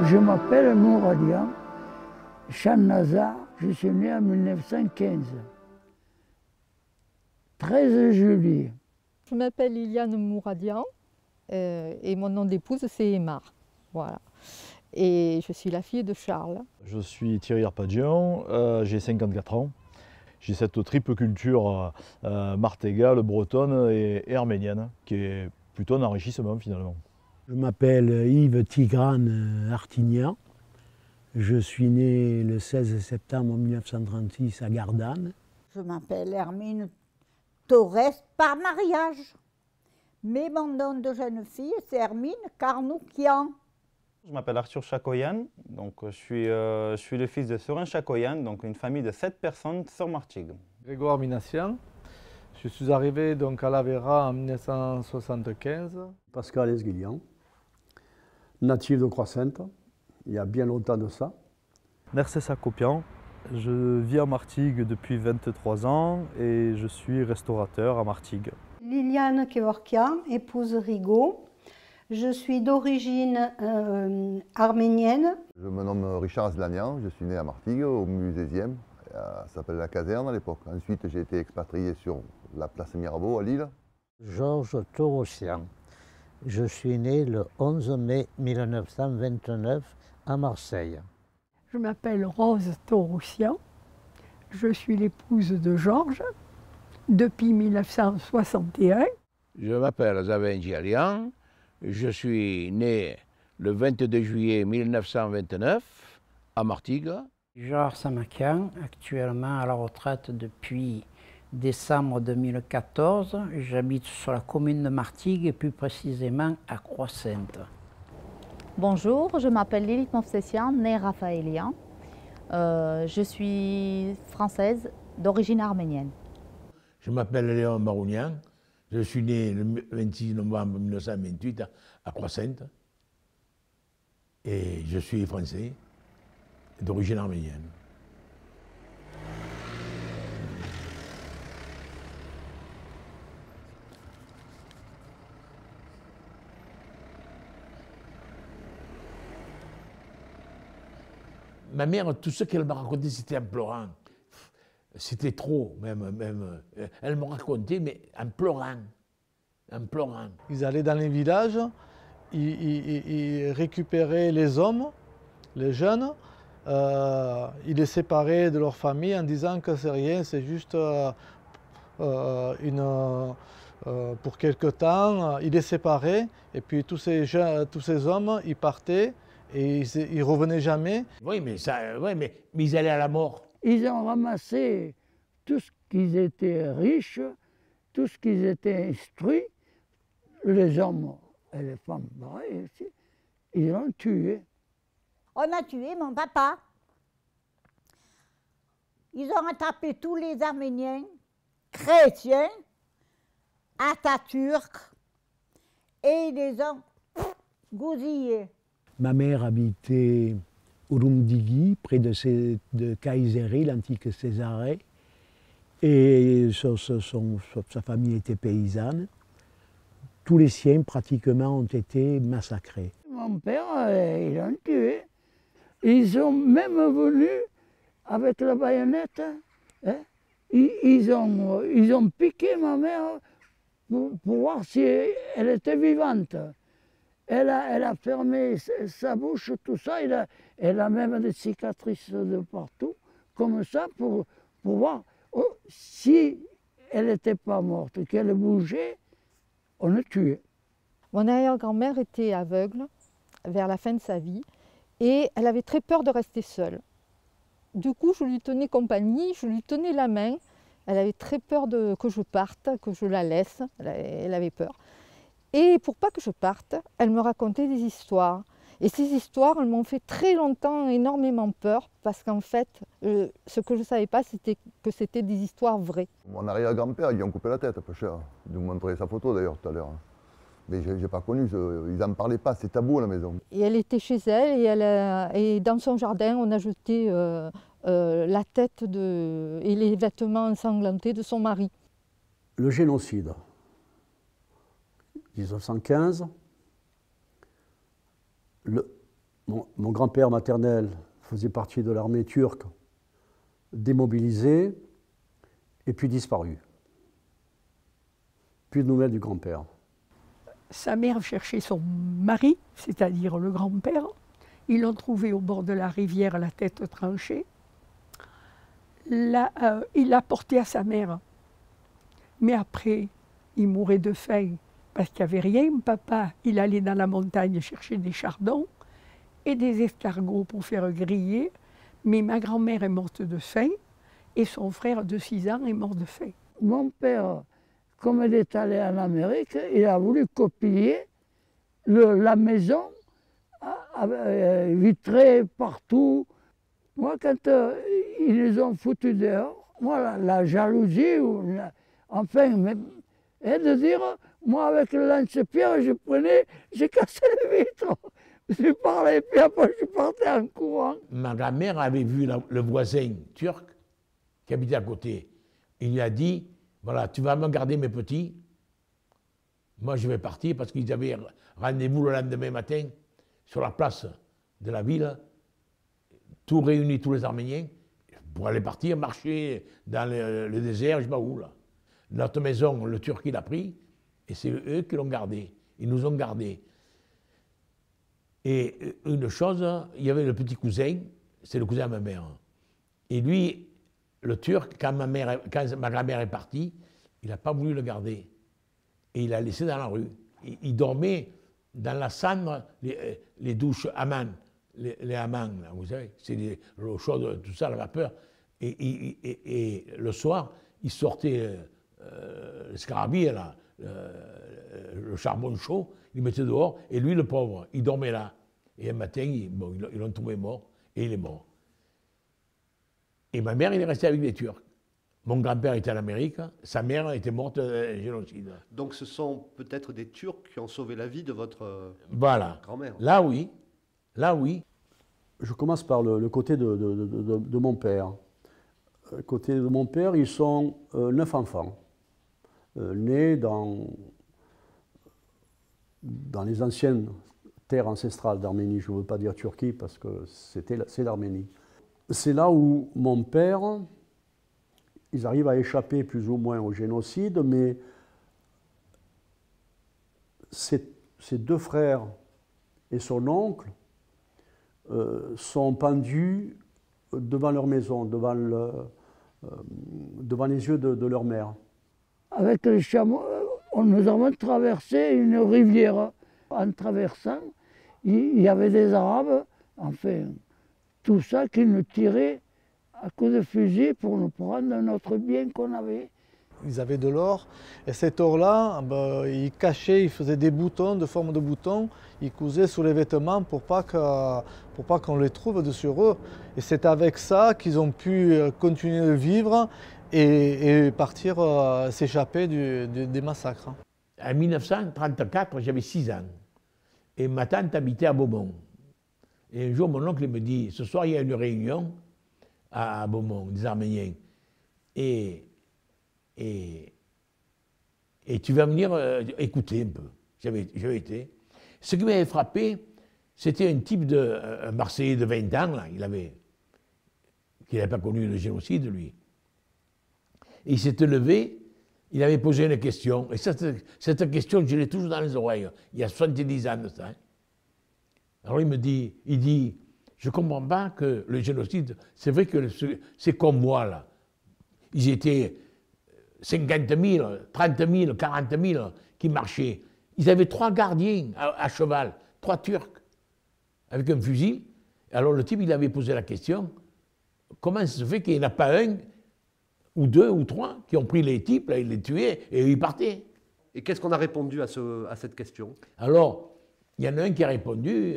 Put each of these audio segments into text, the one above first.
Je m'appelle Mouradian Channaza, je suis né en 1915, 13 juillet. Je m'appelle Liliane Mouradian et mon nom d'épouse c'est Aymar. Voilà. Et je suis la fille de Charles. Je suis Thierry Arpadian, j'ai 54 ans. J'ai cette triple culture martégale, bretonne et arménienne, qui est plutôt un enrichissement finalement. Je m'appelle Yves Tigrane Artignan. Je suis né le 16 septembre 1936 à Gardanne. Je m'appelle Hermine Torres par mariage. Mais mon nom de jeune fille, c'est Hermine Carnoukian. Je m'appelle Arthur Chakoyan, donc je suis le fils de Sorin Chakoyan, donc une famille de 7 personnes sur Martigues. Grégoire Minassian, je suis arrivé donc à l'Aveyra en 1975. Pascal Esguilian, natif de Croix-Sainte, il y a bien longtemps de ça. Mercès Acopian, je vis à Martigues depuis 23 ans et je suis restaurateur à Martigues. Liliane Kevorkian, épouse Rigaud. Je suis d'origine arménienne. Je me nomme Richard Aslanian, je suis né à Martigues, au Musésième. Ça s'appelle la caserne à l'époque. Ensuite, j'ai été expatrié sur la place Mirabeau à Lille. Georges Torossian. Je suis né le 11 mai 1929 à Marseille. Je m'appelle Rose Torossian. Je suis l'épouse de Georges depuis 1961. Je m'appelle Zaven Djalian. Je suis né le 22 juillet 1929 à Martigues. Georges Samakian, actuellement à la retraite depuis décembre 2014. J'habite sur la commune de Martigues et plus précisément à Croix-Sainte. Bonjour, je m'appelle Lilith Movsessian, née Raphaëlian. Je suis française d'origine arménienne. Je m'appelle Léon Marounian. Je suis né le 26 novembre 1928 à Croix-Sainte et je suis français d'origine arménienne. Ma mère, tout ce qu'elle m'a raconté, c'était en pleurant. C'était trop, même. Elle me racontait, mais en pleurant. En pleurant. Ils allaient dans les villages, ils récupéraient les hommes, les jeunes, ils les séparaient de leur famille en disant que c'est rien, c'est juste pour quelque temps, ils les séparaient, et puis tous ces hommes, ils partaient, et ils ne revenaient jamais. Oui, mais ils allaient à la mort. Ils ont ramassé tout ce qu'ils étaient riches, tout ce qu'ils étaient instruits, les hommes et les femmes, pareil aussi, ils l'ont tué. On a tué mon papa. Ils ont attrapé tous les Arméniens, chrétiens, Atatürk, et ils les ont gousillés. Ma mère habitait Urumdigi, près de Kayseri, l'antique Césarée, et sa famille était paysanne. Tous les siens, pratiquement, ont été massacrés. Mon père, ils l'ont tué. Ils sont même venus avec la baïonnette. Hein? Ils ont piqué ma mère pour voir si elle était vivante. Elle a fermé sa bouche, tout ça. Elle a même des cicatrices de partout, comme ça, pour voir si elle n'était pas morte, qu'elle bougeait, on le tuait. Mon arrière-grand-mère était aveugle vers la fin de sa vie et elle avait très peur de rester seule. Du coup, je lui tenais compagnie, je lui tenais la main. Elle avait très peur que je parte, que je la laisse. Elle avait peur. Et pour pas que je parte, elle me racontait des histoires. Et ces histoires, elles m'ont fait très longtemps énormément peur parce qu'en fait, ce que je ne savais pas, c'était que c'était des histoires vraies. Mon arrière-grand-père, ils lui ont coupé la tête, peu cher. Ils nous montraient sa photo d'ailleurs tout à l'heure. Mais je n'ai pas connu, ils n'en parlaient pas, c'est tabou à la maison. Et elle était chez elle et dans son jardin, on a jeté la tête et les vêtements ensanglantés de son mari. Le génocide, 1915, Mon grand-père maternel faisait partie de l'armée turque, démobilisé, et puis disparu. Plus de nouvelles du grand-père. Sa mère cherchait son mari, c'est-à-dire le grand-père. Ils l'ont trouvé au bord de la rivière, la tête tranchée. Il l'a porté à sa mère. Mais après, il mourait de faim parce qu'il n'y avait rien. Papa, il allait dans la montagne chercher des chardons et des escargots pour faire griller. Mais ma grand-mère est morte de faim et son frère de 6 ans est mort de faim. Mon père, comme il est allé en Amérique, il a voulu copier la maison vitrée partout. Moi, quand ils les ont foutus dehors, moi, la jalousie, enfin, de dire, moi, avec le lance-pierre, j'ai cassé les vitres. Je parlais, puis après, je partais en courant. Ma grand-mère avait vu le voisin turc qui habitait à côté. Il lui a dit, voilà, tu vas me garder mes petits. Moi, je vais partir parce qu'ils avaient rendez-vous le lendemain matin sur la place de la ville, tout réunis, tous les Arméniens, pour aller partir, marcher dans le désert, je ne sais pas où, là. Notre maison, le Turc, il a pris, et c'est eux qui l'ont gardé. Ils nous ont gardés. Et une chose, il y avait le petit cousin, c'est le cousin de ma mère. Et lui, le Turc, quand ma grand-mère est partie, il n'a pas voulu le garder. Et il l'a laissé dans la rue. Il dormait dans la cendre, les douches Haman, les Haman, là, vous savez, c'est l'eau chaude, tout ça, la vapeur. Et le soir, il sortait le scarabée, là, le charbon chaud, il mettait dehors, et lui, le pauvre, il dormait là. Et un matin, ils l'ont trouvé mort, et il est mort. Et ma mère, il est resté avec les Turcs. Mon grand-père était en Amérique, sa mère était morte d'un génocide. Donc ce sont peut-être des Turcs qui ont sauvé la vie de votre grand-mère. Là oui, là oui. Je commence par le côté de mon père. Côté de mon père, ils sont 9 enfants, nés dans les anciennes terres ancestrales d'Arménie. Je ne veux pas dire Turquie parce que c'est l'Arménie. C'est là où mon père, ils arrivent à échapper plus ou moins au génocide, mais ses 2 frères et son oncle sont pendus devant leur maison, devant les yeux de leur mère. Avec les chameaux, nous avons traversé une rivière. En traversant, il y avait des Arabes, enfin, tout ça qui nous tirait à coups de fusil pour nous prendre notre bien qu'on avait. Ils avaient de l'or, et cet or-là, ils cachaient, ils faisaient des boutons, de forme de boutons, ils cousaient sur les vêtements pour pas qu'on les trouve sur eux. Et c'est avec ça qu'ils ont pu continuer de vivre et partir s'échapper des massacres. En 1934, j'avais 6 ans, et ma tante habitait à Beaumont. Et un jour, mon oncle me dit, ce soir, il y a une réunion à Beaumont, des Arméniens. Et tu vas venir écouter un peu. J'avais été. Ce qui m'avait frappé, c'était un type un Marseillais de 20 ans, là, qui n'avait pas connu le génocide, lui. Et il s'était levé, il avait posé une question. Et cette question, je l'ai toujours dans les oreilles. Il y a 70 ans de ça. Hein. Alors il dit, je ne comprends pas que le génocide, c'est vrai que c'est comme moi, là. Ils étaient 50 000, 30 000, 40 000 qui marchaient. Ils avaient 3 gardiens à cheval, 3 Turcs, avec un fusil. Alors le type, il avait posé la question, comment ça se fait qu'il n'y en a pas un, ou 2 ou 3, qui ont pris les types, là, ils les tuaient et ils partaient. Et qu'est-ce qu'on a répondu à cette question? Alors, il y en a un qui a répondu,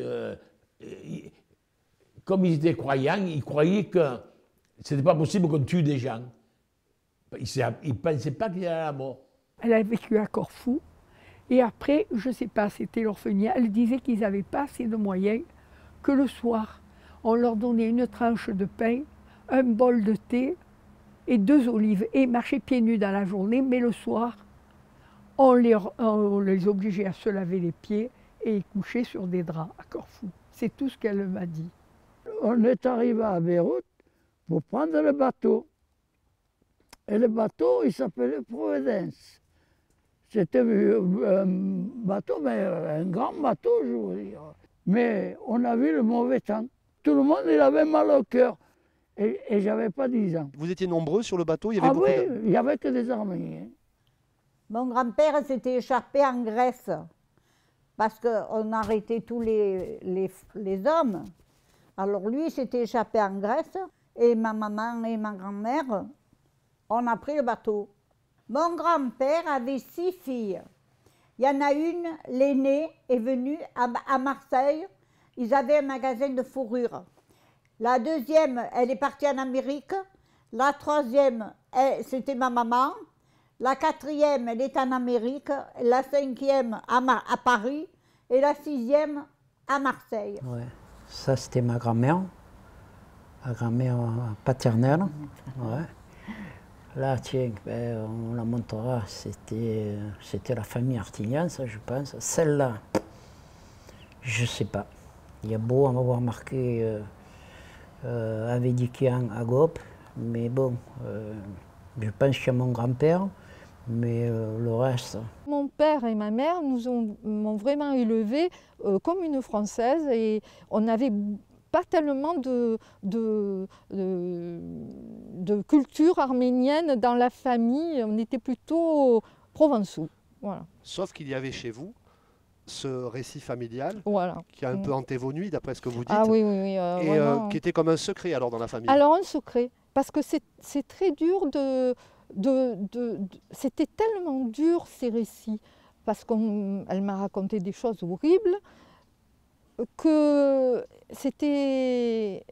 comme ils étaient croyants, ils croyaient que ce n'était pas possible qu'on tue des gens. Ils ne pensaient pas qu'il y avait la mort. Elle a vécu à Corfou. Et après, je ne sais pas, c'était l'orphelinat. Elle disait qu'ils n'avaient pas assez de moyens, que le soir, on leur donnait une tranche de pain, un bol de thé et 2 olives. Et ils marchaient pieds nus dans la journée, mais le soir, on les obligeait à se laver les pieds et ils couchaient sur des draps à Corfou. C'est tout ce qu'elle m'a dit. On est arrivé à Beyrouth pour prendre le bateau. Et le bateau, il s'appelait Providence. C'était un bateau, mais un grand bateau, je veux dire. Mais on a vu le mauvais temps. Tout le monde, il avait mal au cœur. Et j'avais pas 10 ans. Vous étiez nombreux sur le bateau? Il y avait beaucoup oui, il n'y avait que des Arméniens. Mon grand-père s'était échappé en Grèce parce qu'on arrêtait tous les hommes. Alors lui s'était échappé en Grèce et ma maman et ma grand-mère, on a pris le bateau. Mon grand-père avait 6 filles. Il y en a une, l'aînée, est venue à Marseille. Ils avaient un magasin de fourrure. La deuxième, elle est partie en Amérique. La troisième, c'était ma maman. La quatrième, elle est en Amérique. La cinquième, à Paris. Et la sixième, à Marseille. Ouais. Ça, c'était ma grand-mère paternelle. Ouais. Là, tiens, ben, on la montrera, c'était la famille Artignan, ça, je pense. Celle-là, je ne sais pas. Il y a beau en avoir marqué Avedikian à Gop, mais bon, je pense qu'il y a mon grand-père, mais le reste... Mon père et ma mère m'ont vraiment élevée comme une Française et on n'avait pas tellement de culture arménienne dans la famille, on était plutôt provençaux. Voilà. Sauf qu'il y avait chez vous ce récit familial voilà. Qui a un peu hanté vos nuits, d'après ce que vous dites, ah, oui, et qui était comme un secret alors dans la famille. Alors un secret, parce que c'est très dur c'était tellement dur ces récits, parce qu'elle m'a raconté des choses horribles, que c'était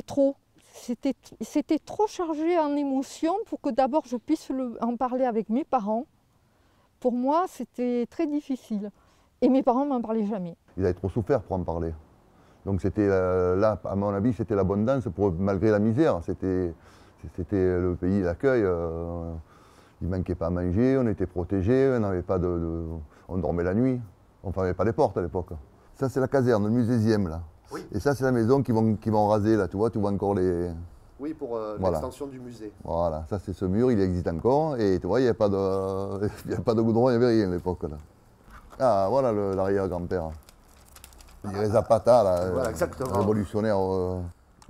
trop. C'était trop chargé en émotions pour que d'abord je puisse en parler avec mes parents. Pour moi, c'était très difficile. Et mes parents ne m'en parlaient jamais. Ils avaient trop souffert pour en parler. Donc c'était là, à mon avis, c'était l'abondance malgré la misère. C'était le pays d'accueil. Il ne manquait pas à manger, on était protégés, on n'avait pas on dormait la nuit. On ne fermait pas les portes à l'époque. Ça, c'est la caserne, le muséième, là. Oui. Et ça, c'est la maison qu'ils vont raser, là, tu vois encore les... Oui, pour voilà. l'extension du musée. Voilà, ça, c'est ce mur, il existe encore, et tu vois, il n'y a pas de goudron, il n'y avait rien à l'époque, là. Ah, voilà l'arrière-grand-père. Il dirait Zapata, là, voilà, exactement. Révolutionnaire.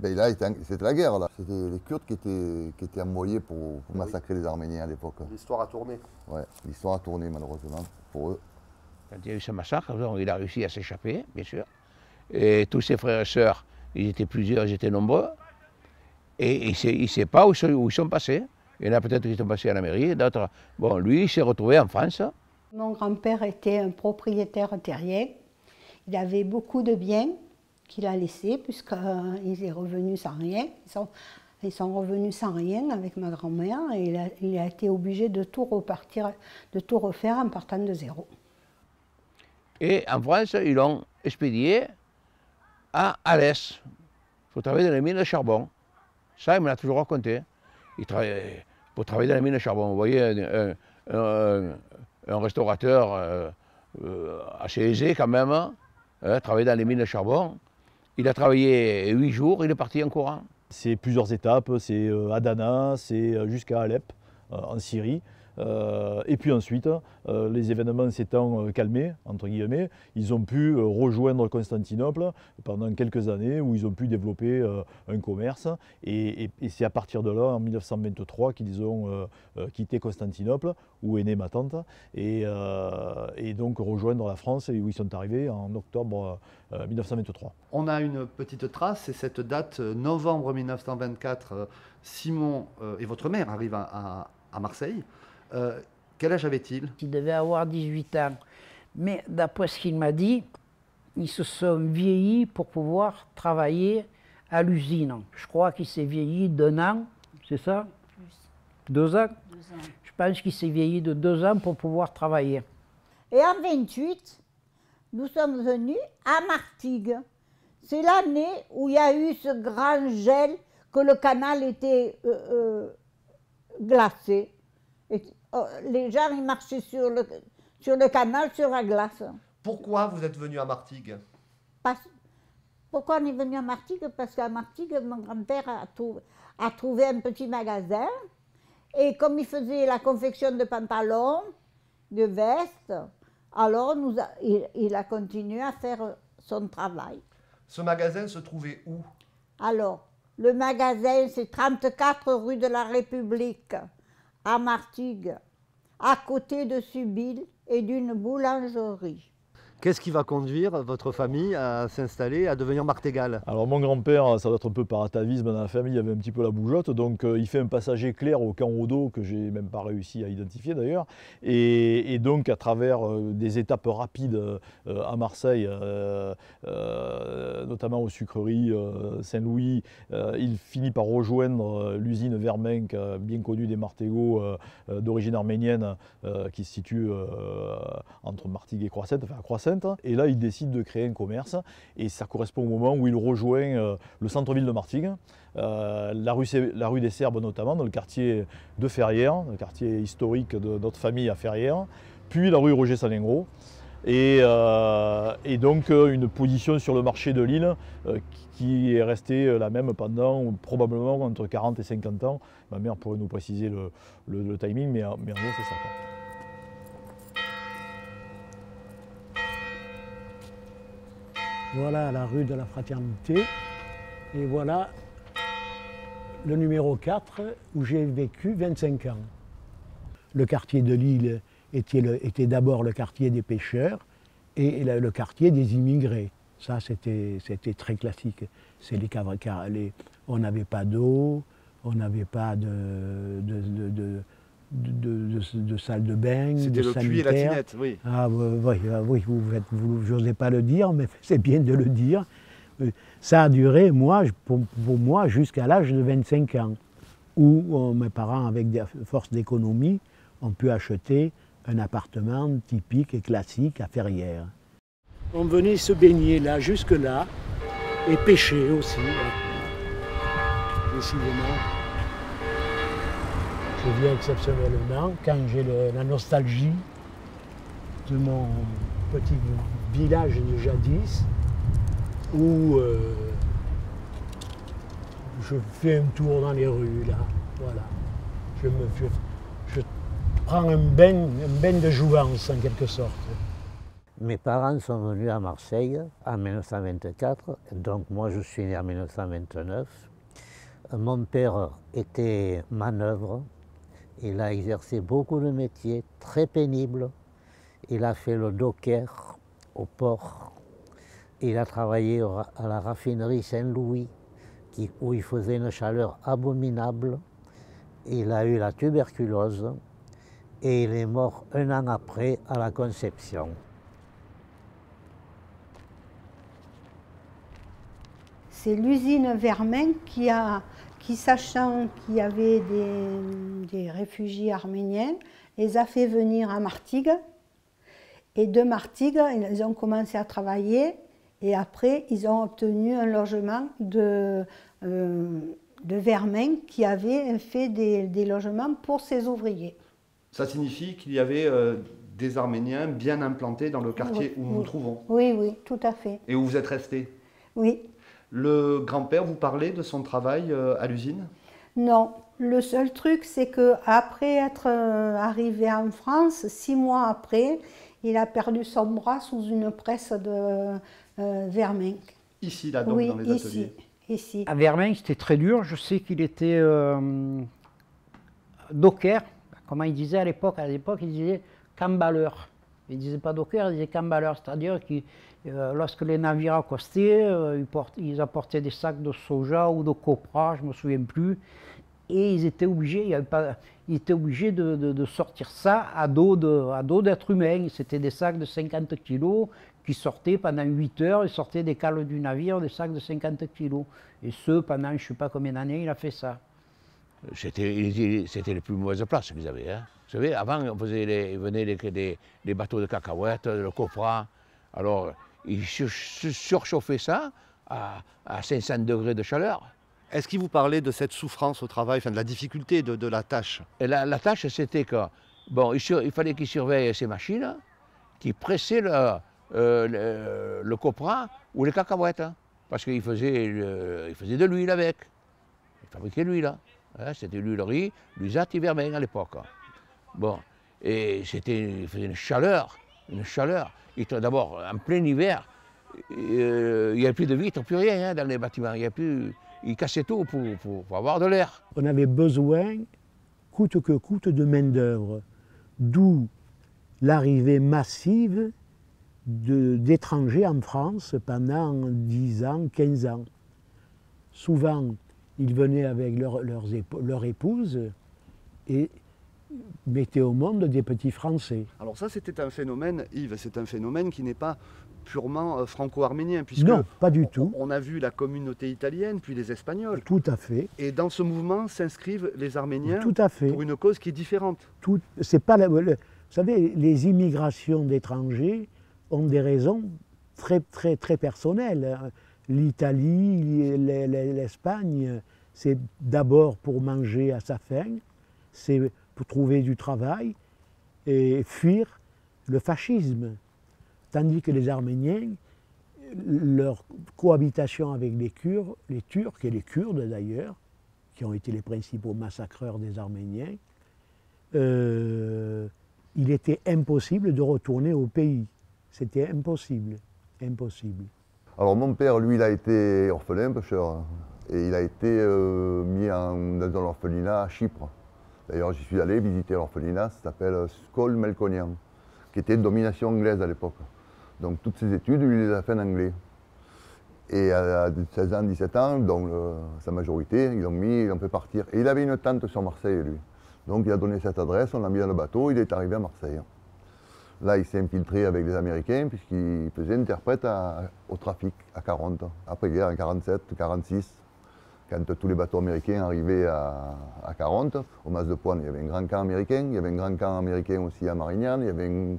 Ben, là, c'était la guerre, là. C'était les Kurdes qui étaient envoyés pour massacrer les Arméniens à l'époque. L'histoire a tourné. Ouais, l'histoire a tourné, malheureusement, pour eux. Quand il y a eu ce massacre, il a réussi à s'échapper, bien sûr. Et tous ses frères et sœurs, ils étaient plusieurs, ils étaient nombreux. Et il ne sait pas où ils sont passés. Il y en a peut-être qui sont passés en Amérique, d'autres... Bon, lui, il s'est retrouvé en France. Mon grand-père était un propriétaire terrien. Il avait beaucoup de biens qu'il a laissés, puisqu'il est revenu sans rien. Ils sont revenus sans rien avec ma grand-mère et il a été obligé de tout refaire en partant de zéro. Et en France, ils l'ont expédié à Alès, pour travailler dans les mines de charbon. Ça, il me l'a toujours raconté. Pour travailler dans les mines de charbon. Vous voyez, un restaurateur assez aisé quand même, travailler dans les mines de charbon. Il a travaillé 8 jours, il est parti en courant. C'est plusieurs étapes, c'est Adana, c'est jusqu'à Alep, en Syrie. Et puis ensuite, les événements s'étant calmés, entre guillemets, ils ont pu rejoindre Constantinople pendant quelques années où ils ont pu développer un commerce. Et c'est à partir de là, en 1923, qu'ils ont quitté Constantinople, où est née ma tante, et donc rejoindre la France, où ils sont arrivés en octobre 1923. On a une petite trace, c'est cette date, novembre 1924, Simon et votre mère arrivent à Marseille. Quel âge avait-il? Il devait avoir 18 ans. Mais d'après ce qu'il m'a dit, ils se sont vieillis pour pouvoir travailler à l'usine. Je crois qu'il s'est vieilli d'1 an, c'est ça? Plus. 2 ans? 2 ans. Je pense qu'il s'est vieilli de 2 ans pour pouvoir travailler. Et en 28, nous sommes venus à Martigues. C'est l'année où il y a eu ce grand gel, que le canal était glacé. Et, les gens ils marchaient sur le canal, sur la glace. Pourquoi vous êtes venu à Martigues? Pourquoi on est venu à Martigues? Parce qu'à Martigues, mon grand-père a trouvé un petit magasin. Et comme il faisait la confection de pantalons, de vestes, alors il a continué à faire son travail. Ce magasin se trouvait où? Alors, le magasin, c'est 34 rue de la République, à Martigues, à côté de Subil et d'une boulangerie. Qu'est-ce qui va conduire votre famille à s'installer, à devenir martégal? Alors mon grand-père, ça doit être un peu par atavisme dans la famille, il avait un petit peu la bougeotte, donc il fait un passager éclair au camp Odo que j'ai même pas réussi à identifier d'ailleurs. Et donc à travers des étapes rapides à Marseille, notamment aux sucreries Saint-Louis, il finit par rejoindre l'usine Vermenc, bien connue des Martégots d'origine arménienne, qui se situe entre Martigues et Croissant, enfin à Croissant. Et là, il décide de créer un commerce et ça correspond au moment où il rejoint le centre-ville de Martigues, la rue des Serbes notamment, dans le quartier de Ferrières, le quartier historique de notre famille à Ferrières, puis la rue Roger Salingro. Et donc une position sur le marché de Lille qui est restée la même pendant probablement entre 40 et 50 ans. Ma mère pourrait nous préciser le timing, mais en gros c'est ça. Voilà la rue de la Fraternité et voilà le numéro 4 où j'ai vécu 25 ans. Le quartier de Lille était d'abord le quartier des pêcheurs et le quartier des immigrés. Ça c'était très classique. On n'avait pas d'eau, on n'avait pas de salle de bain, c'était le puits et la tinette, oui. Ah oui, vous n'osez pas le dire, mais c'est bien de le dire. Ça a duré, pour moi, jusqu'à l'âge de 25 ans, où mes parents, avec des forces d'économie, ont pu acheter un appartement typique et classique à Ferrières. On venait se baigner là, jusque-là, et pêcher aussi, décidément. Je viens exceptionnellement quand j'ai la nostalgie de mon petit village de jadis où je fais un tour dans les rues là, voilà. Je prends un bain de jouvence en quelque sorte. Mes parents sont venus à Marseille en 1924, donc moi je suis né en 1929. Mon père était manœuvre. Il a exercé beaucoup de métiers très pénibles. Il a fait le docker au port. Il a travaillé à la raffinerie Saint-Louis, où il faisait une chaleur abominable. Il a eu la tuberculose et il est mort un an après à la Conception. C'est l'usine Vermenc qui, sachant qu'il y avait des réfugiés arméniens, les a fait venir à Martigues. Et de Martigues, ils ont commencé à travailler et après, ils ont obtenu un logement de Vermenc qui avait fait des logements pour ses ouvriers. Ça signifie qu'il y avait des Arméniens bien implantés dans le quartier où nous nous trouvons. Oui, oui, tout à fait. Et où vous êtes restés? Oui. Le grand-père vous parlait de son travail à l'usine? Non. Le seul truc, c'est qu'après être arrivé en France, 6 mois après, il a perdu son bras sous une presse de Vermenc. Ici, là, donc, dans les ateliers? Ici. À Vermenc, c'était très dur. Je sais qu'il était docker. Comment il disait à l'époque? À l'époque, il disait camballeur. Il ne disait pas docker, il disait camballeur. C'est-à-dire que lorsque les navires accostaient, ils apportaient des sacs de soja ou de copra, je ne me souviens plus. Et ils étaient obligés, de sortir ça à dos d'êtres humains. C'était des sacs de 50 kilos qui sortaient pendant 8 heures. Ils sortaient des cales du navire, des sacs de 50 kilos. Et ce, pendant je ne sais pas combien d'années, il a fait ça. C'était les plus mauvaises places qu'ils avaient. Hein. Vous savez, avant, venaient les bateaux de cacahuètes, le copra. Alors, ils surchauffaient ça à 500 degrés de chaleur. Est-ce qu'il vous parlait de cette souffrance au travail, enfin de la difficulté de la tâche? Et la tâche, c'était que, bon, il fallait qu'il surveille ces machines qui pressaient le copra ou les cacahuètes, hein, parce qu'il faisait de l'huile avec. Il fabriquait de l'huile. Hein, c'était l'huile riz, l'usate Ivermecq à l'époque. Bon, et il faisait une chaleur. D'abord, en plein hiver, il n'y avait plus de vitres, plus rien hein, dans les bâtiments. Il cassait tout pour avoir de l'air. On avait besoin, coûte que coûte, de main-d'œuvre. D'où l'arrivée massive d'étrangers en France pendant 10 ans, 15 ans. Souvent, ils venaient avec leur épouse et mettaient au monde des petits Français. Alors ça, c'était un phénomène, Yves, c'est un phénomène qui n'est pas purement franco-arménien, puisque non, pas du tout. On a vu la communauté italienne, puis les Espagnols. Tout à fait. Et dans ce mouvement s'inscrivent les Arméniens tout à fait. Pour une cause qui est différente. C'est pas vous savez, les immigrations d'étrangers ont des raisons très personnelles. L'Italie, l'Espagne, c'est d'abord pour manger à sa faim, c'est pour trouver du travail et fuir le fascisme. Tandis que les Arméniens, leur cohabitation avec les Turcs et les Kurdes d'ailleurs, qui ont été les principaux massacreurs des Arméniens, il était impossible de retourner au pays. C'était impossible. Alors mon père, lui, il a été orphelin, pêcheur, et il a été mis dans un orphelinat à Chypre. D'ailleurs, j'y suis allé visiter l'orphelinat, ça s'appelle Skol Melkonian, qui était une domination anglaise à l'époque. Donc toutes ses études, lui, il les a fait en anglais. Et à 16 ans, 17 ans, donc sa majorité, ils l'ont fait partir. Et il avait une tante sur Marseille, lui. Donc il a donné cette adresse, on l'a mis dans le bateau, il est arrivé à Marseille. Là, il s'est infiltré avec les Américains, puisqu'il faisait interprète au trafic à 40, après-guerre, en 47, 46. Quand tous les bateaux américains arrivaient à 40, au Mas de Pointe, il y avait un grand camp américain, il y avait un grand camp américain aussi à Marignane, il y avait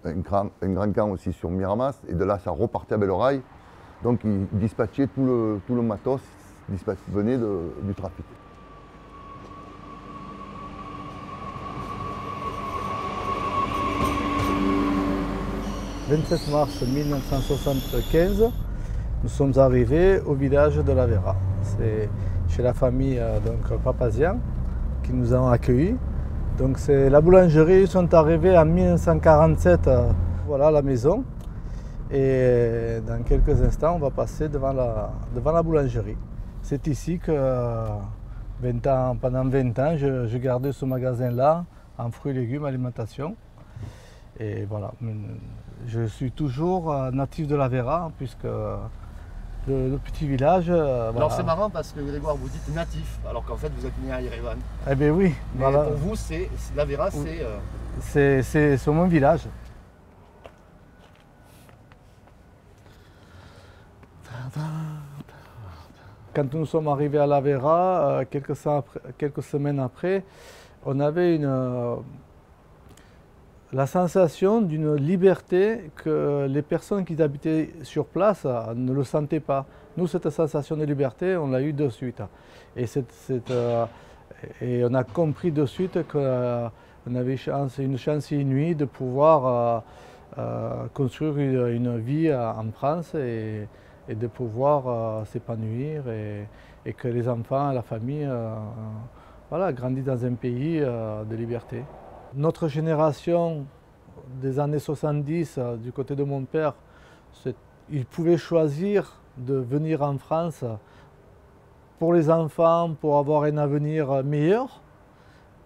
un grand camp aussi sur Miramas, et de là, ça repartait à Belleroy. Donc, ils dispatchaient tout le matos, venait du trafic. Le 27 mars 1975, nous sommes arrivés au village de La Vera. C'est chez la famille Papazian qui nous ont accueillis. Donc c'est la boulangerie, ils sont arrivés en 1947 voilà, à la maison. Et dans quelques instants, on va passer devant la boulangerie. C'est ici que pendant 20 ans, je gardais ce magasin-là en fruits, légumes, alimentation. Et voilà, je suis toujours natif de La Vera, puisque le petit village... Alors voilà. c'est marrant parce que Grégoire, vous dites natif, alors qu'en fait vous êtes né à Yerevan. Eh bien oui. Mais voilà. pour vous, La Vera, c'est mon village. Quand nous sommes arrivés à La Vera, quelques semaines après, on avait la sensation d'une liberté que les personnes qui habitaient sur place ne le sentaient pas. Nous, cette sensation de liberté, on l'a eue de suite. Et on a compris de suite qu'on avait une chance inouïe de pouvoir construire une vie en France et de pouvoir s'épanouir et que les enfants, la famille, voilà, grandissent dans un pays de liberté. Notre génération des années 70, du côté de mon père, il pouvait choisir de venir en France pour les enfants, pour avoir un avenir meilleur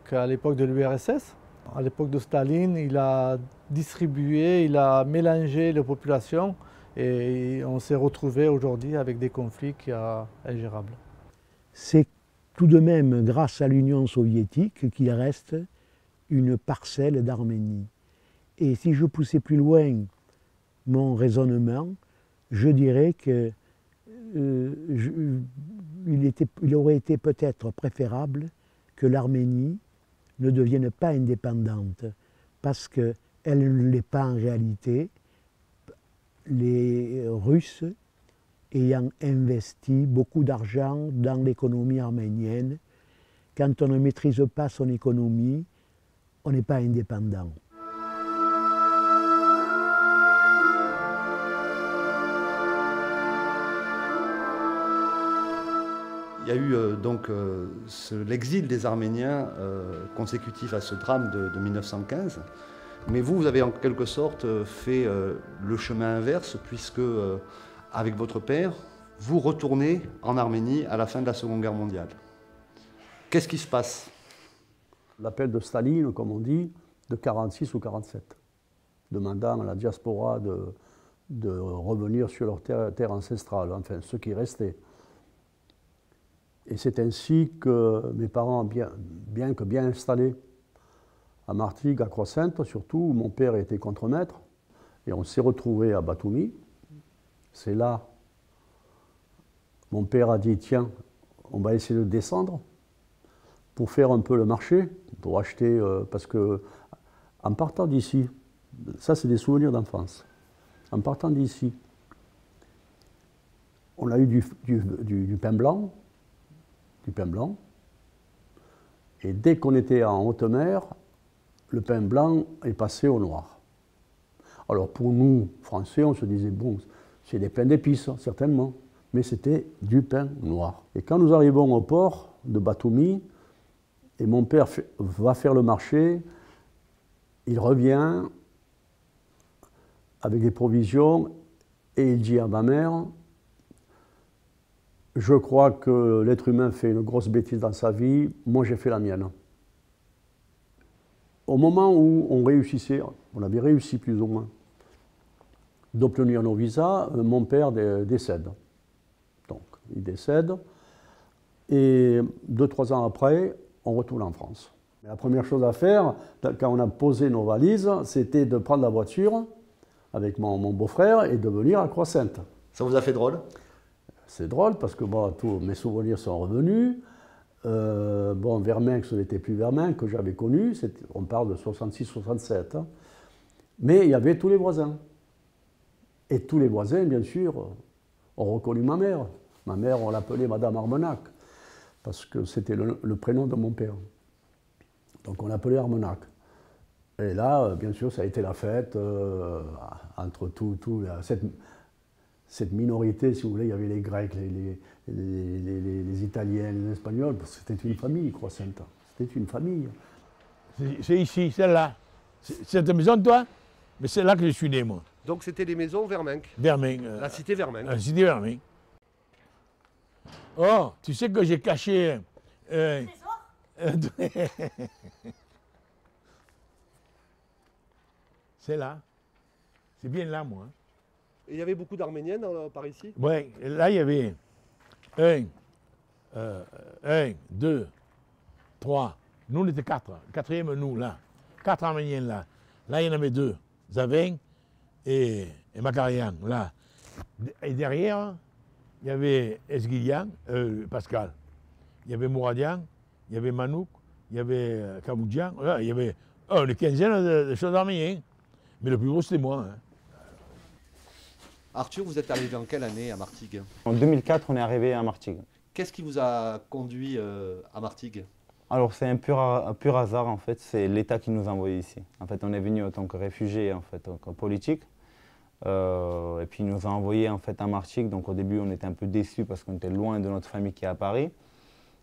qu'à l'époque de l'URSS. À l'époque de Staline, il a distribué, il a mélangé les populations et on s'est retrouvé aujourd'hui avec des conflits ingérables. C'est tout de même grâce à l'Union soviétique qu'il reste une parcelle d'Arménie. Et si je poussais plus loin mon raisonnement, je dirais que il aurait été peut-être préférable que l'Arménie ne devienne pas indépendante, parce qu'elle ne l'est pas en réalité, les Russes ayant investi beaucoup d'argent dans l'économie arménienne. Quand on ne maîtrise pas son économie, on n'est pas indépendant. Il y a eu l'exil des Arméniens consécutif à ce drame de 1915. Mais vous avez en quelque sorte fait le chemin inverse, puisque avec votre père, vous retournez en Arménie à la fin de la Seconde Guerre mondiale. Qu'est-ce qui se passe? L'appel de Staline, comme on dit, de 46 ou 47, demandant à la diaspora de revenir sur leur terre ancestrale, enfin ceux qui restaient. Et c'est ainsi que mes parents, bien que bien installés à Martigues, à Croix-Sainte surtout, où mon père était contremaître, et on s'est retrouvés à Batoumi. C'est là, mon père a dit, tiens, on va essayer de descendre pour faire un peu le marché, pour acheter, parce que en partant d'ici, ça c'est des souvenirs d'enfance, en partant d'ici, on a eu du pain blanc, et dès qu'on était en haute mer, le pain blanc est passé au noir. Alors pour nous, Français, on se disait, bon, c'est des pains d'épices, certainement, mais c'était du pain noir. Et quand nous arrivons au port de Batoumi, et mon père va faire le marché, il revient avec des provisions, et il dit à ma mère, je crois que l'être humain fait une grosse bêtise dans sa vie, moi j'ai fait la mienne. Au moment où on réussissait, on avait réussi plus ou moins, d'obtenir nos visas, mon père décède. Donc, il décède, et 2-3 ans après, on retourne en France. La première chose à faire, quand on a posé nos valises, c'était de prendre la voiture avec mon beau-frère et de venir à Croix-Sainte. Ça vous a fait drôle? C'est drôle parce que bon, tous mes souvenirs sont revenus. Bon, Vermin, ce n'était plus Vermin que j'avais connu, on parle de 66-67. Hein. Mais il y avait tous les voisins. Et tous les voisins, bien sûr, ont reconnu ma mère. Ma mère, on l'appelait Madame Armenac, parce que c'était le prénom de mon père. Donc on l'appelait Armenac. Et là, bien sûr, ça a été la fête entre cette minorité, si vous voulez. Il y avait les Grecs, les Italiens, les Espagnols, parce que c'était une famille, Croix-Sainte. C'était une famille. C'est ici, celle-là. Cette maison de toi? Mais c'est là que je suis né, moi. Donc c'était les maisons Vermenc. Vermenc. La cité Vermenc. La cité Vermenc. Oh, tu sais que j'ai caché... c'est là. C'est bien là, moi. Et il y avait beaucoup d'Arméniennes par ici? Oui, là, il y avait 1, 2, 3. Nous, on était 4. Quatrième, nous, là. 4 Arméniennes, là. Là, il y en avait 2. Zavin et Makarian, là. Et derrière, il y avait Esguilian, Pascal. Il y avait Mouradian, il y avait Manouk, il y avait Kaboudjian. Il y avait une quinzaine de choses arméniens. Mais le plus gros, c'était moi. Hein. Arthur, vous êtes arrivé en quelle année à Martigues? En 2004, on est arrivé à Martigues. Qu'est-ce qui vous a conduit à Martigues? Alors c'est un pur hasard en fait, c'est l'État qui nous a envoyés ici. En fait, on est venu en tant que réfugiés, en fait, en tant que politique. Et puis il nous a envoyés en fait à Martigues. Donc au début, on était un peu déçus parce qu'on était loin de notre famille qui est à Paris.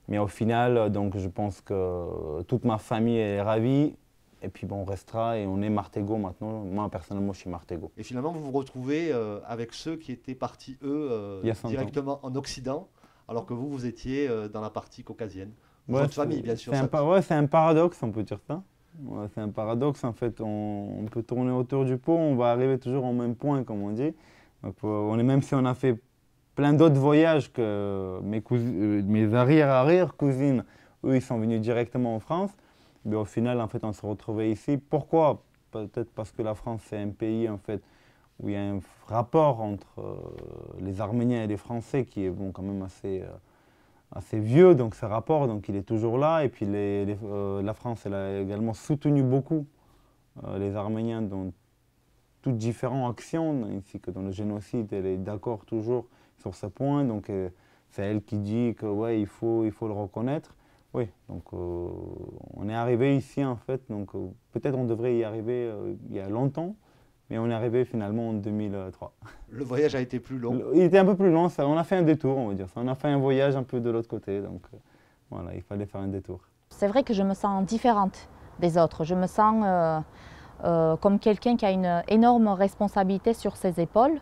Mais au final, donc je pense que toute ma famille est ravie. Et puis bon, on restera et on est Martégo maintenant. Moi, personnellement, je suis Martégo. Et finalement, vous vous retrouvez avec ceux qui étaient partis, eux, directement en Occident, alors que vous étiez dans la partie caucasienne. Ouais, votre famille, bien sûr. C'est un paradoxe, on peut dire ça. Ouais, c'est un paradoxe, en fait. On peut tourner autour du pot, on va arriver toujours au même point, comme on dit. Donc, même si on a fait plein d'autres voyages que mes arrière-cousines, eux, ils sont venus directement en France. Mais au final, en fait, on se retrouvait ici. Pourquoi? Peut-être parce que la France, c'est un pays, en fait, où il y a un rapport entre les Arméniens et les Français qui est bon, quand même assez vieux, donc ce rapport, donc il est toujours là. Et puis la France, elle a également soutenu beaucoup les Arméniens dans toutes différentes actions, ainsi que dans le génocide. Elle est d'accord toujours sur ce point. Donc c'est elle qui dit que ouais, il faut le reconnaître. Oui, donc on est arrivé ici en fait, donc peut-être on devrait y arriver il y a longtemps, mais on est arrivé finalement en 2003. Le voyage a été plus long. Il était un peu plus long, on a fait un détour, on va dire. On a fait un voyage un peu de l'autre côté, donc voilà, il fallait faire un détour. C'est vrai que je me sens différente des autres. Je me sens comme quelqu'un qui a une énorme responsabilité sur ses épaules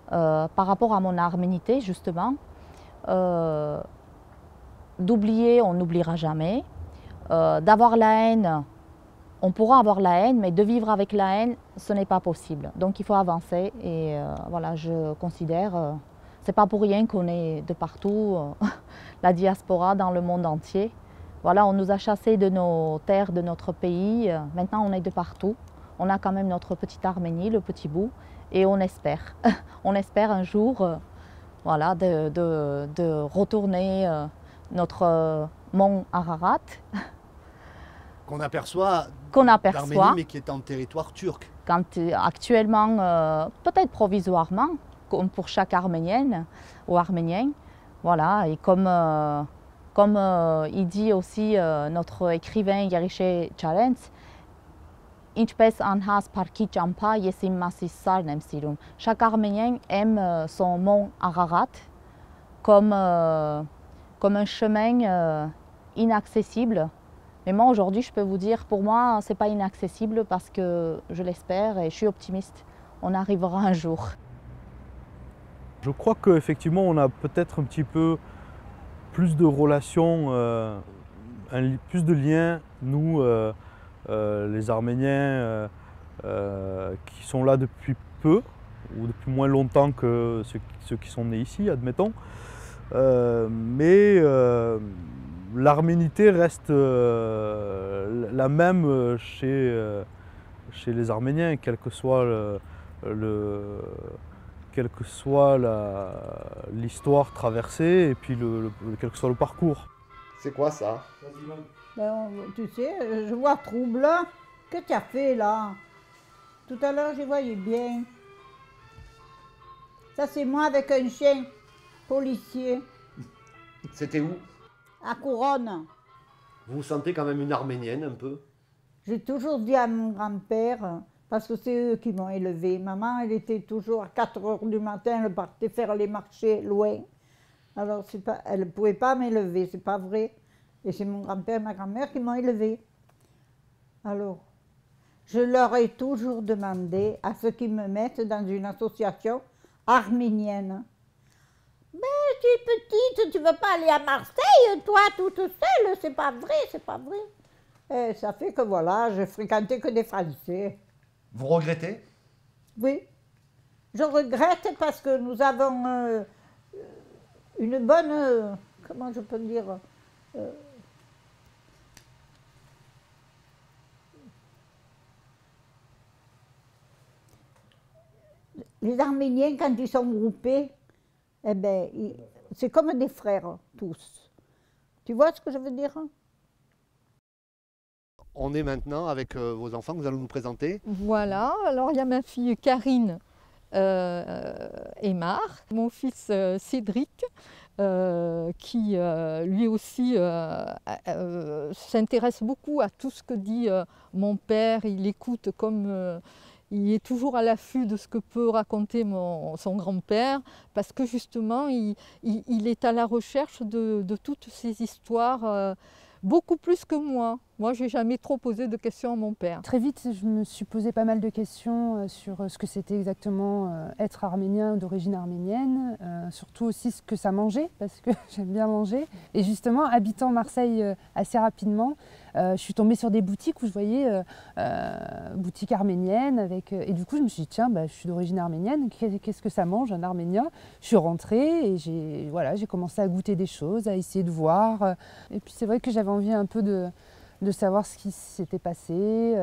par rapport à mon arménité, justement. D'oublier, on n'oubliera jamais. D'avoir la haine, on pourra avoir la haine, mais de vivre avec la haine, ce n'est pas possible. Donc il faut avancer et voilà, je considère, c'est pas pour rien qu'on est de partout, la diaspora dans le monde entier. Voilà, on nous a chassés de nos terres, de notre pays, maintenant on est de partout. On a quand même notre petite Arménie, le petit bout, et on espère un jour voilà, de retourner notre mont Ararat. Qu'on aperçoit, d'Arménie, mais qui est en territoire turc. Actuellement, peut-être provisoirement, comme pour chaque Arménienne ou Arménien. Voilà, et comme il dit aussi notre écrivain Yeriche Çarens, chaque Arménien aime son mont Ararat comme un chemin inaccessible. Mais moi aujourd'hui je peux vous dire, pour moi c'est pas inaccessible parce que je l'espère et je suis optimiste. On arrivera un jour. Je crois qu'effectivement on a peut-être un petit peu plus de relations, plus de liens, nous les Arméniens qui sont là depuis peu ou depuis moins longtemps que ceux qui sont nés ici, admettons. Mais l'arménité reste la même chez les Arméniens, quel que soit l'histoire traversée et puis quel que soit le parcours. C'est quoi ça? Ben, tu sais, je vois trouble. Que tu as fait là? Tout à l'heure, je voyais bien. Ça, c'est moi avec un chien policier. C'était où? À Couronne. Vous vous sentez quand même une Arménienne un peu? J'ai toujours dit à mon grand-père, parce que c'est eux qui m'ont élevée. Maman, elle était toujours à 4 h du matin, elle partait faire les marchés loin. Alors, elle ne pouvait pas m'élever, c'est pas vrai. Et c'est mon grand-père et ma grand-mère qui m'ont élevée. Alors, je leur ai toujours demandé à ceux qui me mettent dans une association arménienne. Mais tu es petite, tu ne veux pas aller à Marseille, toi, toute seule, c'est pas vrai, c'est pas vrai. Et ça fait que voilà, je fréquentais que des Français. Vous regrettez? Oui. Je regrette parce que nous avons une bonne, comment je peux dire, les Arméniens, quand ils sont groupés, eh ben, c'est comme des frères, tous. Tu vois ce que je veux dire? On est maintenant avec vos enfants que vous allez nous présenter. Voilà, alors il y a ma fille Karine Aymar, mon fils Cédric, qui lui aussi s'intéresse beaucoup à tout ce que dit mon père. Il écoute comme... il est toujours à l'affût de ce que peut raconter son grand-père, parce que justement, il est à la recherche de toutes ces histoires, beaucoup plus que moi. Moi, je n'ai jamais trop posé de questions à mon père. Très vite, je me suis posé pas mal de questions sur ce que c'était exactement être arménien d'origine arménienne, surtout aussi ce que ça mangeait, parce que j'aime bien manger. Et justement, habitant Marseille assez rapidement, je suis tombée sur des boutiques où je voyais boutiques arméniennes. Et du coup, je me suis dit, tiens, je suis d'origine arménienne, qu'est-ce que ça mange un Arménien? Je suis rentrée et j'ai commencé à goûter des choses, à essayer de voir. Et puis c'est vrai que j'avais envie un peu de savoir ce qui s'était passé,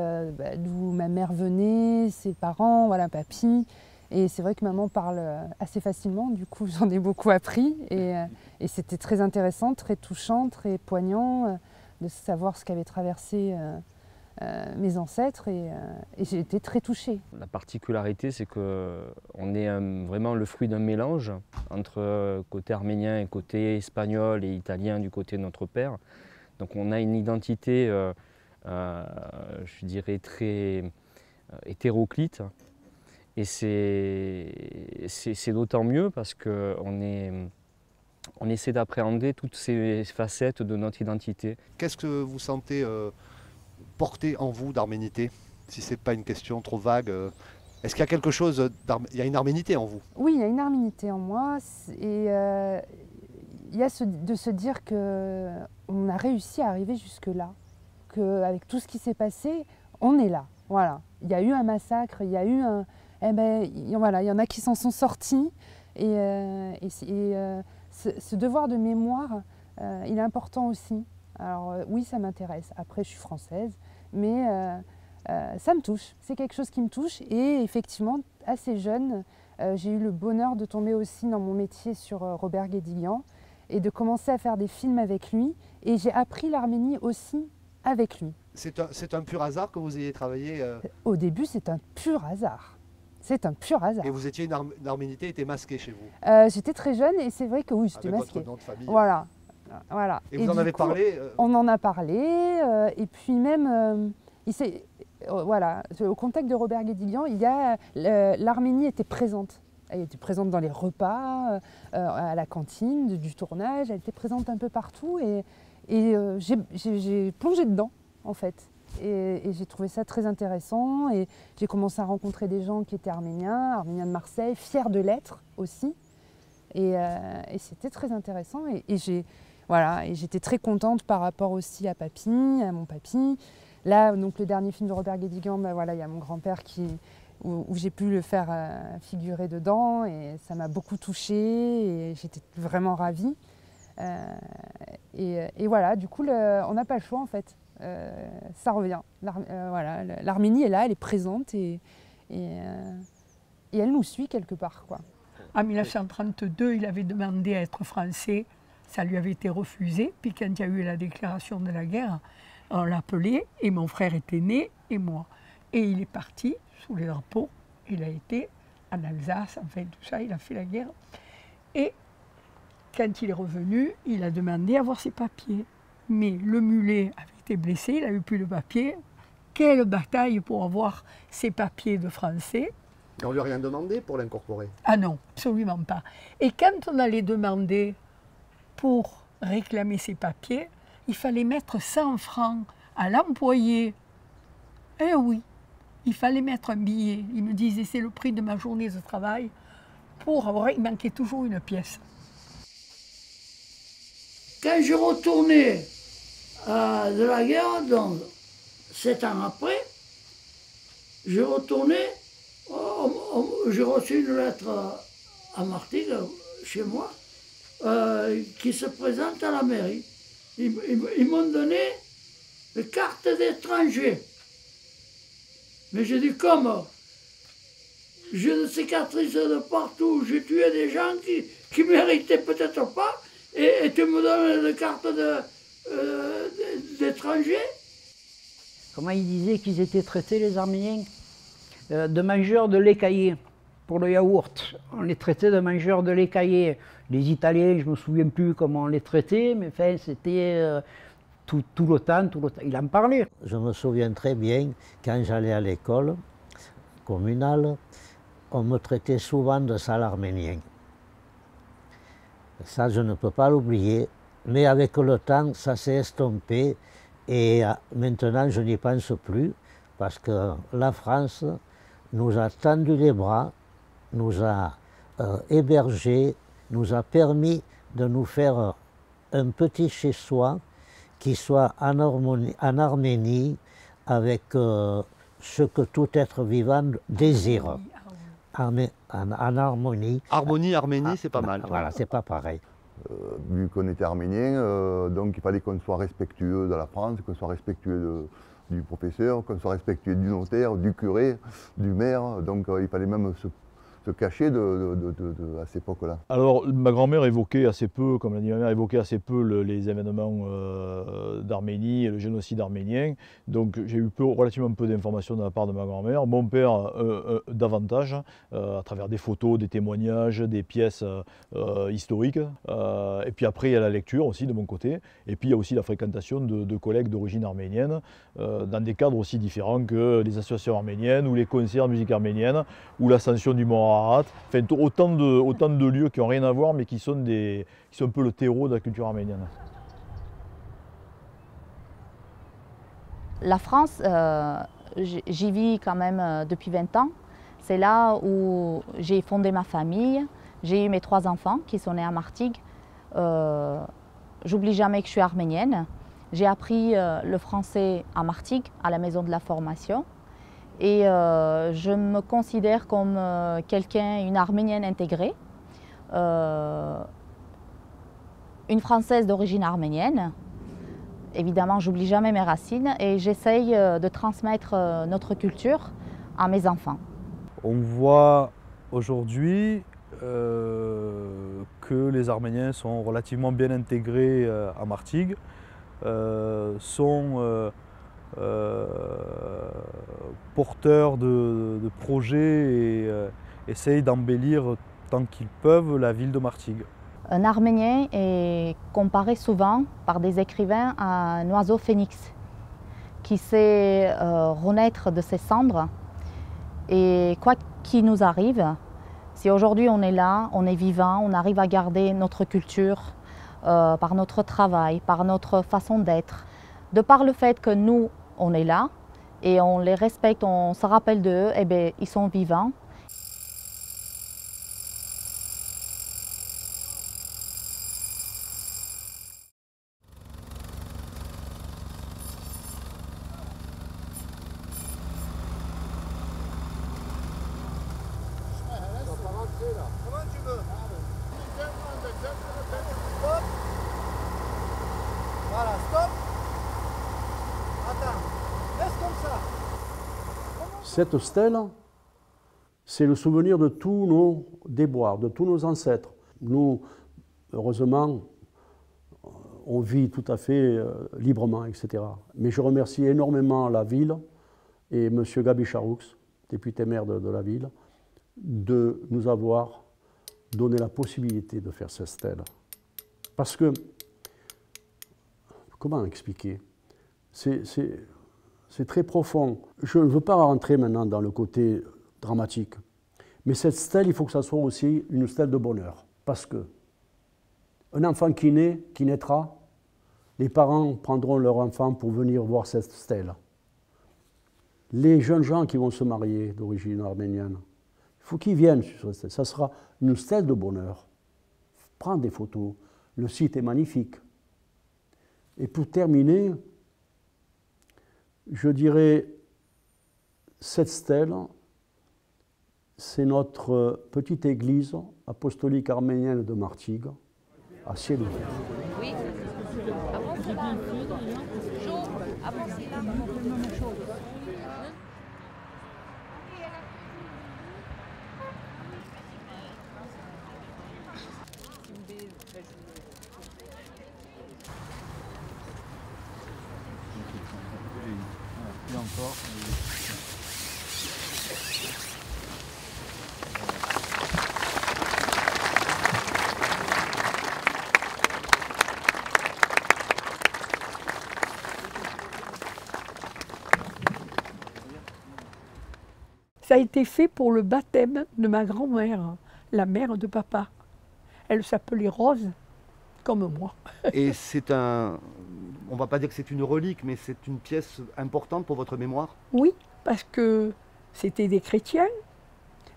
d'où ma mère venait, ses parents, voilà, papy. Et c'est vrai que maman parle assez facilement, du coup j'en ai beaucoup appris. Et c'était très intéressant, très touchant, très poignant de savoir ce qu'avaient traversé mes ancêtres. Et j'ai été très touchée. La particularité, c'est qu'on est vraiment le fruit d'un mélange entre côté arménien et côté espagnol et italien du côté de notre père. Donc on a une identité, je dirais, très hétéroclite. Et c'est d'autant mieux parce qu'on essaie d'appréhender toutes ces facettes de notre identité. Qu'est-ce que vous sentez porter en vous d'arménité? Si ce n'est pas une question trop vague, est-ce qu'il y a quelque chose, il y a une arménité en vous? Oui, il y a une arménité en moi. Et il y a de se dire qu'on a réussi à arriver jusque-là. Qu'avec tout ce qui s'est passé, on est là. Voilà. Il y a eu un massacre, il y a eu un... Eh ben, voilà, il y en a qui s'en sont sortis. Et ce devoir de mémoire, il est important aussi. Alors oui, ça m'intéresse. Après, je suis française, mais ça me touche. C'est quelque chose qui me touche. Et effectivement, assez jeune, j'ai eu le bonheur de tomber aussi dans mon métier sur Robert Guédiguian et de commencer à faire des films avec lui. Et j'ai appris l'Arménie aussi avec lui. C'est un pur hasard que vous ayez travaillé Au début, c'est un pur hasard. C'est un pur hasard. Et vous étiez une arménité était masquée chez vous? J'étais très jeune et c'est vrai que oui, j'étais masquée. Votre nom de famille. Voilà. Voilà. Et vous en avez parlé On en a parlé, et puis même, voilà, au contact de Robert Guédiguian, l'Arménie était présente. Elle était présente dans les repas, à la cantine du tournage, elle était présente un peu partout, et j'ai plongé dedans, en fait. Et j'ai trouvé ça très intéressant, et j'ai commencé à rencontrer des gens qui étaient arméniens de Marseille, fiers de l'être aussi. Et c'était très intéressant, voilà, et j'étais très contente par rapport aussi à papy, à mon papy. Là, donc le dernier film de Robert Guédiguian, ben voilà, il y a mon grand-père où j'ai pu le faire figurer dedans, et ça m'a beaucoup touchée, et j'étais vraiment ravie. Et voilà, du coup, on n'a pas le choix en fait. Ça revient. Voilà, l'Arménie est là, elle est présente, et elle nous suit quelque part, quoi. En 1932, il avait demandé à être français, ça lui avait été refusé. Puis quand il y a eu la déclaration de la guerre, on l'appelait, et mon frère était né, et moi. Et il est parti sous les drapeaux, il a été en Alsace, enfin tout ça, il a fait la guerre. Et quand il est revenu, il a demandé à voir ses papiers. Mais le mulet avait été blessé, il n'avait plus de papiers. Quelle bataille pour avoir ses papiers de français. Et on lui a rien demandé pour l'incorporer? Ah non, absolument pas. Et quand on allait demander pour réclamer ses papiers, il fallait mettre 100 francs à l'employé. Eh oui, il fallait mettre un billet. Il me disait, c'est le prix de ma journée de travail. Pour avoir, il manquait toujours une pièce. Quand je retournais de la guerre, donc 7 ans après, je retournais, j'ai reçu une lettre à Martigues, chez moi, qui se présente à la mairie. Ils m'ont donné une carte d'étranger. Mais j'ai dit, comme j'ai des cicatrices de partout, j'ai tué des gens qui méritaient peut-être pas, et tu me donnes une carte d'étranger? Comment ils disaient qu'ils étaient traités, les Arméniens? De mangeurs de lait caillé, pour le yaourt. On les traitait de mangeurs de lait caillé. Les Italiens, je ne me souviens plus comment on les traitait, mais enfin, c'était tout le temps, il en parlait. Je me souviens très bien, quand j'allais à l'école communale, on me traitait souvent de sale arménien. Ça, je ne peux pas l'oublier, mais avec le temps, ça s'est estompé, et maintenant, je n'y pense plus, parce que la France nous a tendu les bras, nous a hébergés, nous a permis de nous faire un petit chez-soi qui soit en harmonie avec ce que tout être vivant désire. En harmonie. Harmonie, Arménie, c'est pas mal. Voilà, c'est pas pareil. Vu qu'on était arménien, donc il fallait qu'on soit respectueux de la France, qu'on soit respectueux du professeur, qu'on soit respectueux du notaire, du curé, du maire. Donc il fallait même se cacher à cette époque-là? Alors, ma grand-mère évoquait assez peu, comme l'a dit ma mère, évoquait assez peu les événements d'Arménie et le génocide arménien. Donc, j'ai eu relativement peu d'informations de la part de ma grand-mère. Mon père, davantage, à travers des photos, des témoignages, des pièces historiques. Et puis après, il y a la lecture aussi de mon côté. Et puis, il y a aussi la fréquentation de collègues d'origine arménienne, dans des cadres aussi différents que les associations arméniennes ou les concerts de musique arménienne ou l'ascension du mont Ararat. Enfin, autant de lieux qui n'ont rien à voir mais qui sont un peu le terreau de la culture arménienne. La France, j'y vis quand même depuis 20 ans. C'est là où j'ai fondé ma famille. J'ai eu mes 3 enfants qui sont nés à Martigues. J'oublie jamais que je suis arménienne. J'ai appris le français à Martigues, à la maison de la formation. Et je me considère comme une arménienne intégrée, une française d'origine arménienne. Évidemment, j'oublie jamais mes racines et j'essaye de transmettre notre culture à mes enfants. On voit aujourd'hui que les Arméniens sont relativement bien intégrés à Martigues, sont porteurs de projets et essayent d'embellir tant qu'ils peuvent la ville de Martigues. Un Arménien est comparé souvent par des écrivains à un oiseau phénix qui sait renaître de ses cendres. Et quoi qu'il nous arrive, si aujourd'hui on est là, on est vivant, on arrive à garder notre culture par notre travail, par notre façon d'être, de par le fait que nous, on est là et on les respecte, on se rappelle d'eux, eh bien, ils sont vivants. Voilà, stop. Attends, laisse comme ça. Cette stèle, c'est le souvenir de tous nos déboires, de tous nos ancêtres. Nous, heureusement, on vit tout à fait librement, etc. Mais je remercie énormément la ville et M. Gabi Charoux, député maire de la ville, de nous avoir donné la possibilité de faire cette stèle. Parce que, comment expliquer? C'est très profond. Je ne veux pas rentrer maintenant dans le côté dramatique, mais cette stèle, il faut que ça soit aussi une stèle de bonheur. Parce que un enfant qui naîtra, les parents prendront leur enfant pour venir voir cette stèle. Les jeunes gens qui vont se marier d'origine arménienne, il faut qu'ils viennent sur cette stèle. Ça sera une stèle de bonheur. Prends des photos. Le site est magnifique. Et pour terminer, je dirais, cette stèle, c'est notre petite église apostolique arménienne de Martigues, à ciel ouvert. Oui. Et encore. Ça a été fait pour le baptême de ma grand-mère, la mère de papa. Elle s'appelait Rose, comme moi. Et c'est un... On ne va pas dire que c'est une relique, mais c'est une pièce importante pour votre mémoire? Oui, parce que c'était des chrétiens.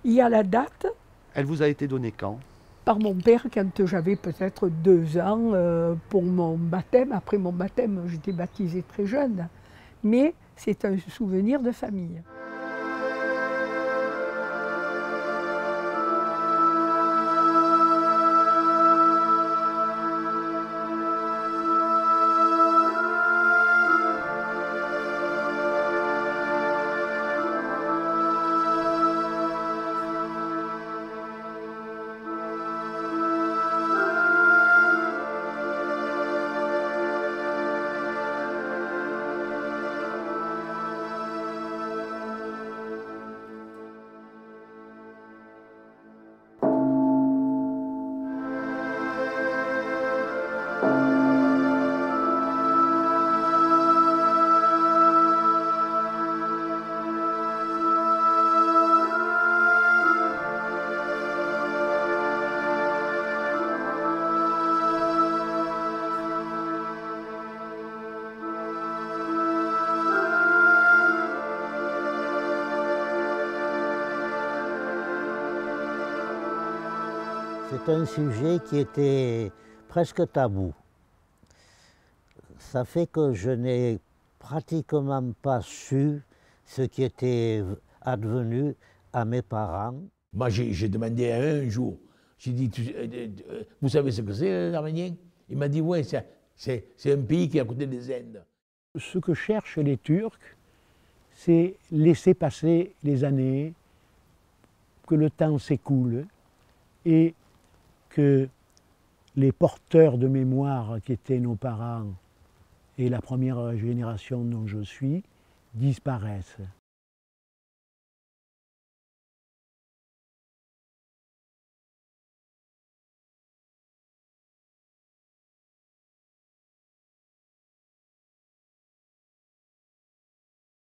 Il y a la date. Elle vous a été donnée quand? Par mon père, quand j'avais peut-être 2 ans, pour mon baptême. Après mon baptême, j'étais baptisée très jeune. Mais c'est un souvenir de famille. C'est un sujet qui était presque tabou. Ça fait que je n'ai pratiquement pas su ce qui était advenu à mes parents. Moi, j'ai demandé à un jour, j'ai dit, vous savez ce que c'est, les Arméniens? Il m'a dit, ouais, c'est un pays qui est à côté des Indes. Ce que cherchent les Turcs, c'est laisser passer les années, que le temps s'écoule et que les porteurs de mémoire qui étaient nos parents et la première génération dont je suis disparaissent.